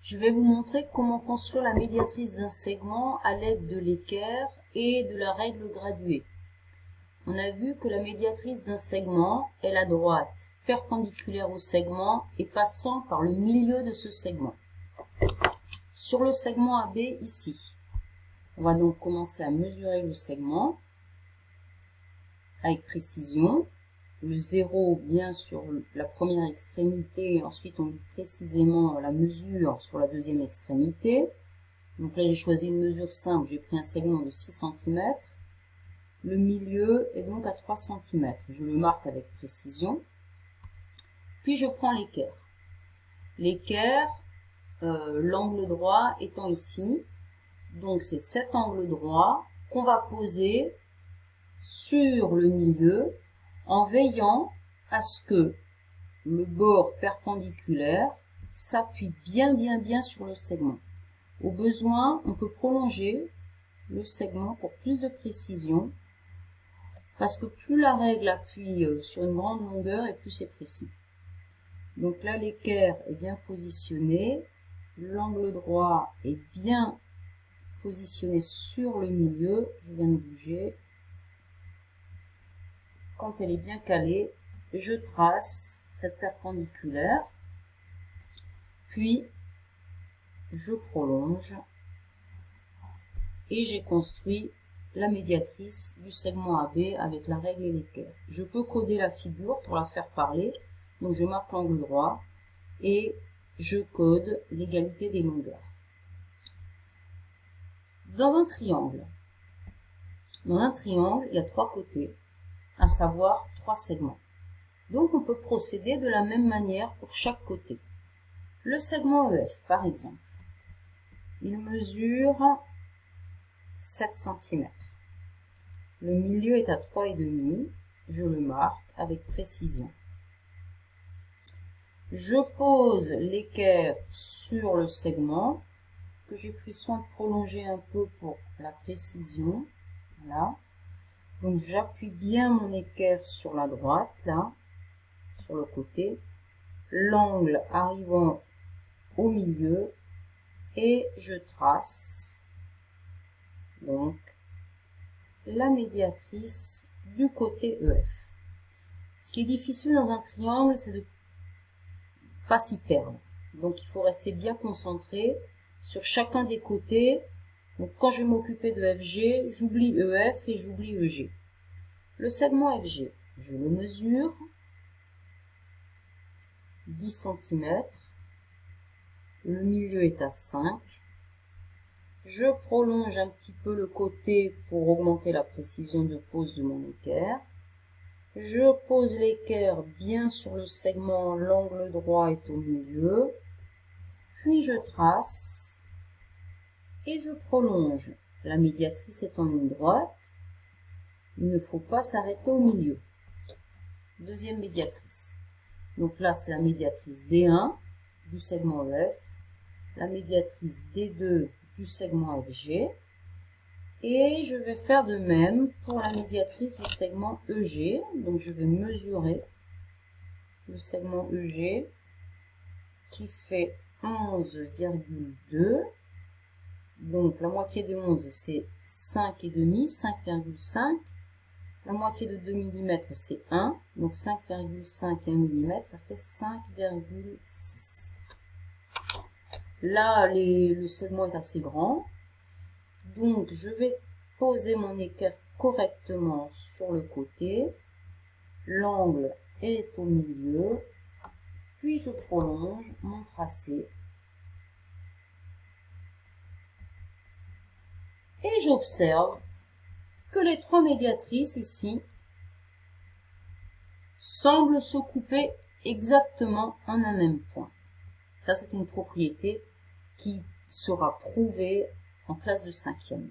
Je vais vous montrer comment construire la médiatrice d'un segment à l'aide de l'équerre et de la règle graduée. On a vu que la médiatrice d'un segment est la droite perpendiculaire au segment et passant par le milieu de ce segment. Sur le segment AB ici, on va donc commencer à mesurer le segment avec précision. Le 0 bien sur la première extrémité, ensuite on dit précisément la mesure sur la deuxième extrémité. Donc là j'ai choisi une mesure simple, j'ai pris un segment de 6 cm. Le milieu est donc à 3 cm. Je le marque avec précision. Puis je prends l'équerre. L'équerre, l'angle droit étant ici. Donc c'est cet angle droit qu'on va poser sur le milieu en veillant à ce que le bord perpendiculaire s'appuie bien sur le segment. Au besoin, on peut prolonger le segment pour plus de précision, parce que plus la règle appuie sur une grande longueur et plus c'est précis. Donc là, l'équerre est bien positionné, l'angle droit est bien positionné sur le milieu, je viens de bouger. Quand elle est bien calée, je trace cette perpendiculaire, puis je prolonge et j'ai construit la médiatrice du segment AB avec la règle et l'équerre. Je peux coder la figure pour la faire parler, donc je marque l'angle droit et je code l'égalité des longueurs. Dans un triangle, il y a 3 côtés, à savoir 3 segments. Donc on peut procéder de la même manière pour chaque côté. Le segment EF, par exemple, il mesure 7 cm. Le milieu est à 3,5, je le marque avec précision. Je pose l'équerre sur le segment, que j'ai pris soin de prolonger un peu pour la précision. Voilà. Donc j'appuie bien mon équerre sur la droite, là, sur le côté, l'angle arrivant au milieu, et je trace donc la médiatrice du côté EF. Ce qui est difficile dans un triangle, c'est de ne pas s'y perdre. Donc il faut rester bien concentré sur chacun des côtés. Donc quand je vais m'occuper de FG, j'oublie EF et j'oublie EG. Le segment FG, je le mesure, 10 cm, le milieu est à 5. Je prolonge un petit peu le côté pour augmenter la précision de pose de mon équerre. Je pose l'équerre bien sur le segment, l'angle droit est au milieu. Puis je trace et je prolonge. La médiatrice est en ligne droite. Il ne faut pas s'arrêter au milieu. Deuxième médiatrice. Donc là, c'est la médiatrice D1 du segment EF, la médiatrice D2 du segment FG. Et je vais faire de même pour la médiatrice du segment EG. Donc je vais mesurer le segment EG qui fait 11,2. Donc la moitié de 11 c'est 5,5, 5,5. La moitié de 2 mm c'est 1. Donc 5,5 et 1 mm ça fait 5,6. Là le segment est assez grand. Donc je vais poser mon équerre correctement sur le côté. L'angle est au milieu. Puis je prolonge mon tracé. Et j'observe que les 3 médiatrices ici semblent se couper exactement en un même point. Ça, c'est une propriété qui sera prouvée en classe de 5e.